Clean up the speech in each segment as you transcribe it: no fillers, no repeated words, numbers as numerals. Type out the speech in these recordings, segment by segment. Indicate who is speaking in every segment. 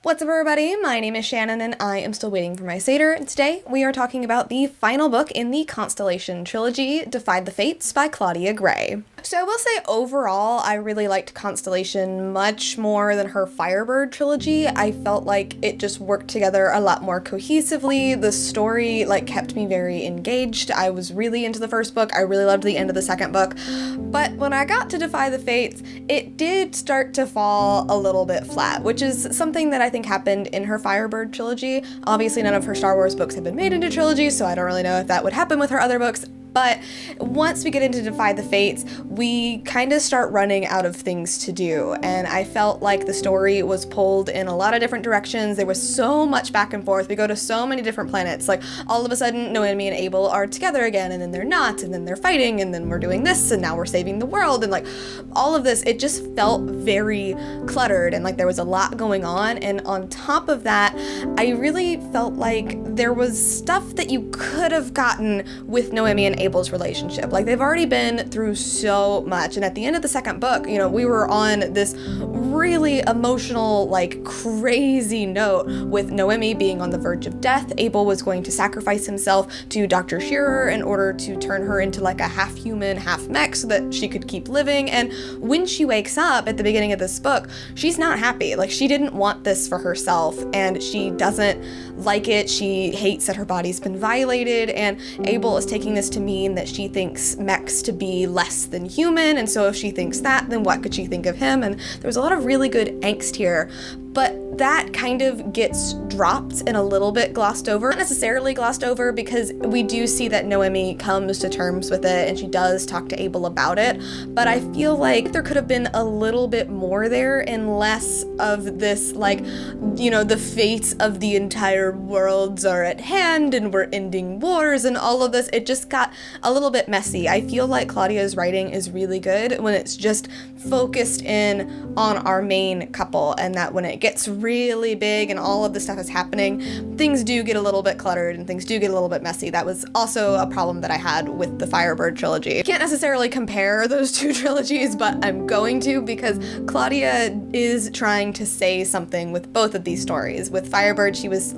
Speaker 1: What's up, everybody? My name is Shannon and I am still waiting for my Satyr, and today we are talking about the final book in the Constellation trilogy, Defy the Fates by Claudia Gray. So I will say overall, I really liked Constellation much more than her Firebird trilogy. I felt like it just worked together a lot more cohesively. The story kept me very engaged. I was really into the first book. I really loved the end of the second book. But when I got to Defy the Fates, it did start to fall a little bit flat, which is something that I think happened in her Firebird trilogy. Obviously, none of her Star Wars books have been made into trilogies, so I don't really know if that would happen with her other books. But once we get into Defy the Fates, we kind of start running out of things to do, and I felt like the story was pulled in a lot of different directions. There was so much back and forth. We go to so many different planets. Like, all of a sudden, Noemi and Abel are together again, and then they're not, and then they're fighting, and then we're doing this, and now we're saving the world, and all of this, it just felt very cluttered, and there was a lot going on. And on top of that, I really felt like there was stuff that you could have gotten with Noemi and Abel's relationship. They've already been through so much, and at the end of the second book, we were on this really emotional, crazy note with Noemi being on the verge of death. Abel was going to sacrifice himself to Dr. Shearer in order to turn her into a half human, half mech so that she could keep living. And when she wakes up at the beginning of this book, she's not happy. She didn't want this for herself, and she doesn't like it. She hates that her body's been violated, and Abel is taking this to mean that she thinks mechs to be less than human, and so if she thinks that, then what could she think of him? And there was a lot of really good angst here, but that kind of gets dropped and a little bit glossed over. Not necessarily glossed over, because we do see that Noemi comes to terms with it and she does talk to Abel about it, but I feel like there could have been a little bit more there and less of this the fates of the entire worlds are at hand and we're ending wars and all of this. It just got a little bit messy. I feel like Claudia's writing is really good when it's just focused in on our main couple, and that when it gets really big and all of this stuff is happening, things do get a little bit cluttered and things do get a little bit messy. That was also a problem that I had with the Firebird trilogy. Can't necessarily compare those two trilogies, but I'm going to, because Claudia is trying to say something with both of these stories. With Firebird, she was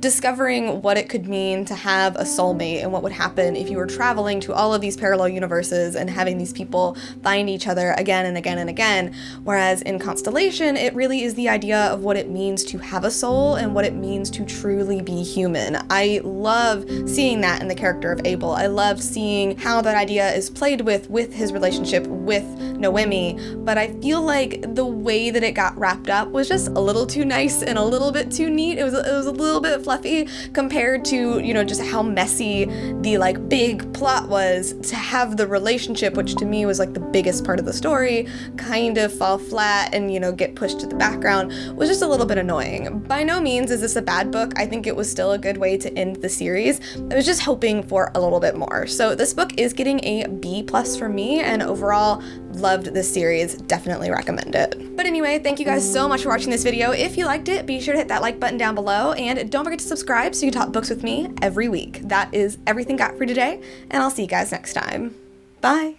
Speaker 1: discovering what it could mean to have a soulmate and what would happen if you were traveling to all of these parallel universes and having these people find each other again and again and again. Whereas in Constellation, it really is the idea of what it means to have a soul and what it means to truly be human. I love seeing that in the character of Abel. I love seeing how that idea is played with his relationship with Noemi, but I feel like the way that it got wrapped up was just a little too nice and a little bit too neat. It was a little bit fluffy compared to, just how messy the big plot was. To have the relationship, which to me was the biggest part of the story, kind of fall flat and, get pushed to the background, was just a little bit annoying. By no means is this a bad book. I think it was still a good way to end the series. I was just hoping for a little bit more. So this book is getting a B+ from me, and overall loved this series. Definitely recommend it. But anyway, thank you guys so much for watching this video. If you liked it, be sure to hit that like button down below, and don't forget to subscribe so you can talk books with me every week. That is everything got for today, and I'll see you guys next time. Bye!